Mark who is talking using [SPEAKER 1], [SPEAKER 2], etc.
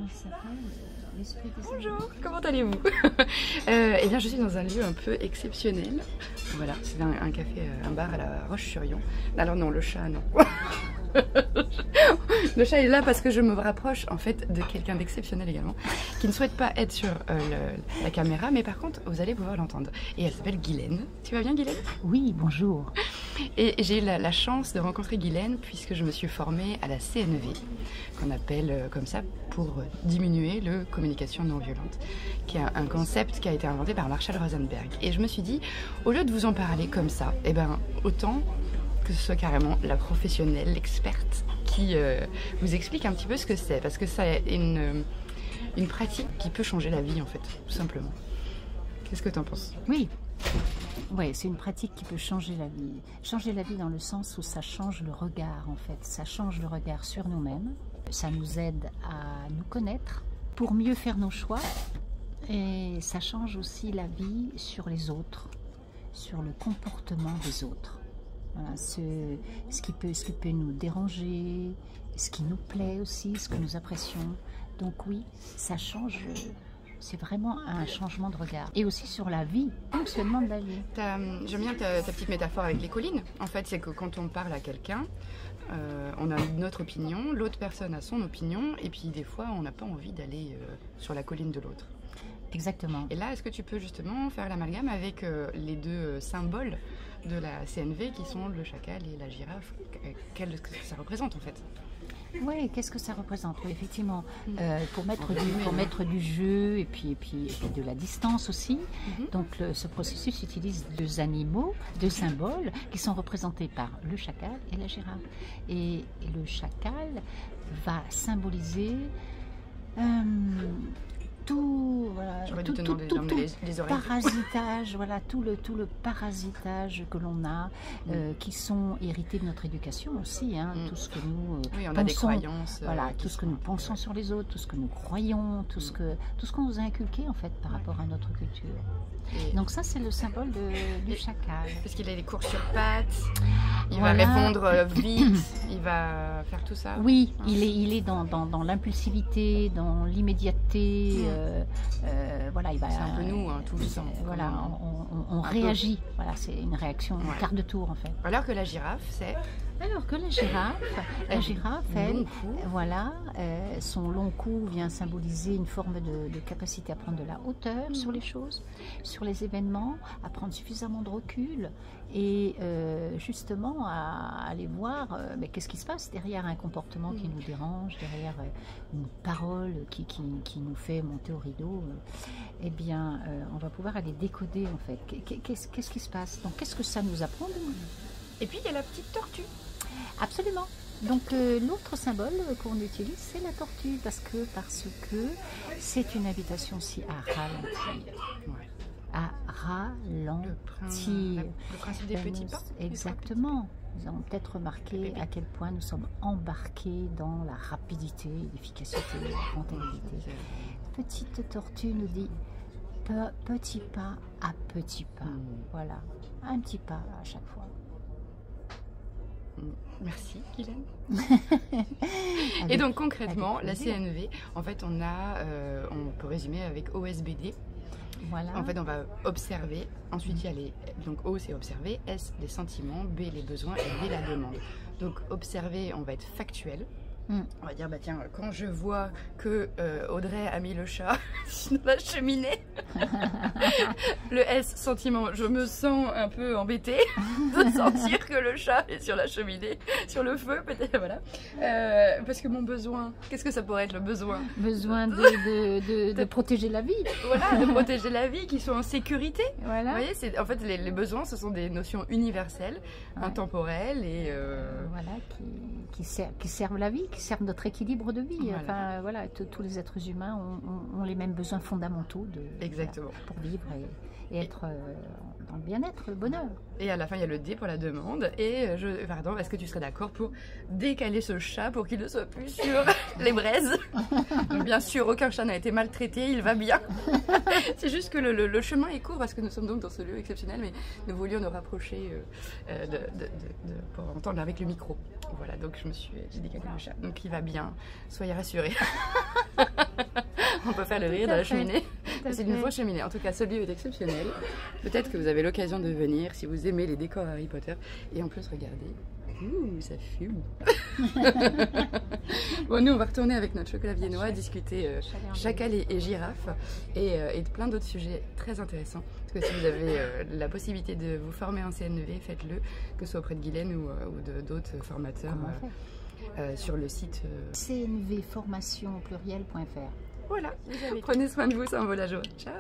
[SPEAKER 1] comment ça s'appelle? L'esprit des
[SPEAKER 2] Bonjour, comment allez-vous? Eh bien, je suis dans un lieu un peu exceptionnel. Voilà, c'est un café, un bar à la Roche-sur-Yon. Alors non, le chat, non. Le chat est là parce que je me rapproche en fait de quelqu'un d'exceptionnel également, qui ne souhaite pas être sur la caméra, mais par contre, vous allez pouvoir l'entendre. Et elle s'appelle Guylaine. Tu vas bien, Guylaine?
[SPEAKER 1] Oui, bonjour.
[SPEAKER 2] Et j'ai eu la chance de rencontrer Guylaine puisque je me suis formée à la CNV, qu'on appelle comme ça pour diminuer le communication non violente, qui est un concept qui a été inventé par Marshall Rosenberg. Et je me suis dit, au lieu de vous en parler comme ça, eh ben, autant que ce soit carrément la professionnelle, l'experte, qui vous explique un petit peu ce que c'est, parce que c'est une pratique qui peut changer la vie en fait, tout simplement. Qu'est-ce que tu en penses?
[SPEAKER 1] Oui. Ouais, c'est une pratique qui peut changer la vie. Changer la vie dans le sens où ça change le regard, en fait. Ça change le regard sur nous-mêmes. Ça nous aide à nous connaître pour mieux faire nos choix. Et ça change aussi la vie sur les autres, sur le comportement des autres. Voilà, ce qui peut nous déranger, ce qui nous plaît aussi, ce que nous apprécions. Donc oui, ça change. C'est vraiment un changement de regard. Et aussi sur la vie, le fonctionnement de la vie.
[SPEAKER 2] J'aime bien ta petite métaphore avec les collines. En fait, c'est que quand on parle à quelqu'un, on a notre opinion, l'autre personne a son opinion, et puis des fois, on n'a pas envie d'aller sur la colline de l'autre.
[SPEAKER 1] Exactement.
[SPEAKER 2] Et là, est-ce que tu peux justement faire l'amalgame avec les deux symboles de la CNV qui sont le chacal et la girafe? Qu'est-ce que ça représente en fait?
[SPEAKER 1] Oui, qu'est-ce que ça représente? Oui, effectivement, pour mettre du jeu et puis de la distance aussi. Donc ce processus utilise deux animaux, deux symboles qui sont représentés par le chacal et la girafe. Et le chacal va symboliser tout, voilà,
[SPEAKER 2] les
[SPEAKER 1] parasitage, voilà, tout le parasitage que l'on a, qui sont hérités de notre éducation aussi, hein, tout ce que nous
[SPEAKER 2] oui, on
[SPEAKER 1] pensons,
[SPEAKER 2] a des croyances,
[SPEAKER 1] voilà, tout ce que nous pensons sur les autres, tout ce que nous croyons, tout ce qu'on nous a inculqué en fait par rapport à notre culture. Donc ça c'est le symbole du chacal.
[SPEAKER 2] Parce qu'il a des courses sur pattes, il va répondre vite, il va faire tout ça.
[SPEAKER 1] Oui, il est dans l'impulsivité, dans l'immédiateté. Voilà, il va.
[SPEAKER 2] C'est un peu nous, hein, tout ça.
[SPEAKER 1] Voilà, on réagit. Voilà, c'est une réaction quart de tour en fait.
[SPEAKER 2] Alors que la girafe, c'est.
[SPEAKER 1] Alors que la girafe, elle, voilà, son long cou vient symboliser une forme de capacité à prendre de la hauteur sur les choses, sur les événements, à prendre suffisamment de recul et justement à aller voir mais qu'est-ce qui se passe derrière un comportement qui nous dérange, derrière une parole qui nous fait monter au rideau. Eh bien, on va pouvoir aller décoder en fait. Qu'est-ce qui se passe? Donc, qu'est-ce que ça nous apprend de nous?
[SPEAKER 2] Et puis il y a la petite tortue.
[SPEAKER 1] Absolument. Donc l'autre symbole qu'on utilise, c'est la tortue, parce que c'est une invitation aussi à ralentir.
[SPEAKER 2] Ouais.
[SPEAKER 1] À ralentir.
[SPEAKER 2] Le principe des petits pas.
[SPEAKER 1] Exactement. Nous avons peut-être remarqué à quel point nous sommes embarqués dans la rapidité, l'efficacité, la rentabilité. Petite tortue nous dit petit pas à petit pas. Voilà, un petit pas à chaque fois.
[SPEAKER 2] Merci Guylaine. Et donc concrètement, la CNV, en fait on peut résumer avec OSBD.
[SPEAKER 1] Voilà.
[SPEAKER 2] En fait on va observer, ensuite il y a donc O c'est observer, S les sentiments, B les besoins et D la demande. Donc observer, on va être factuel. On va dire, bah tiens, quand je vois que Audrey a mis le chat dans la cheminée, le S, sentiment, je me sens un peu embêtée de sentir que le chat est sur la cheminée, sur le feu peut-être, voilà. Parce que mon besoin, qu'est-ce que ça pourrait être le besoin?
[SPEAKER 1] Besoin de protéger la vie.
[SPEAKER 2] Voilà, de protéger la vie, qu'ils soient en sécurité.
[SPEAKER 1] Voilà.
[SPEAKER 2] Vous voyez, en fait, les besoins, ce sont des notions universelles, intemporelles et...
[SPEAKER 1] Voilà, qui servent la vie, qui servent notre équilibre de vie.
[SPEAKER 2] Voilà.
[SPEAKER 1] Enfin, voilà, tous les êtres humains ont les mêmes besoins fondamentaux
[SPEAKER 2] Exactement.
[SPEAKER 1] Pour vivre et être dans le bien-être, le bonheur.
[SPEAKER 2] Et à la fin, il y a le D pour la demande. Et pardon, est-ce que tu serais d'accord pour décaler ce chat pour qu'il ne soit plus sur les braises? Donc, bien sûr, aucun chat n'a été maltraité, il va bien. C'est juste que le chemin est court parce que nous sommes donc dans ce lieu exceptionnel, mais nous voulions nous rapprocher pour entendre avec le micro. Voilà, donc j'ai décalé le chat. Donc il va bien, soyez rassurés. faire le rire dans la cheminée. C'est une fausse cheminée. En tout cas, ce lieu est exceptionnel. Peut-être que vous avez l'occasion de venir si vous aimez les décors Harry Potter. Et en plus, regardez. Ouh, ça fume. Bon, nous, on va retourner avec notre chocolat viennois, discuter chacal et girafe et de plein d'autres sujets très intéressants. Parce que si vous avez la possibilité de vous former en CNV, faites-le, que ce soit auprès de Guylaine ou d'autres formateurs sur le site
[SPEAKER 1] cnvformation.pluriel.fr.
[SPEAKER 2] Voilà, prenez soin de vous, ça en vaut la joie. Ciao.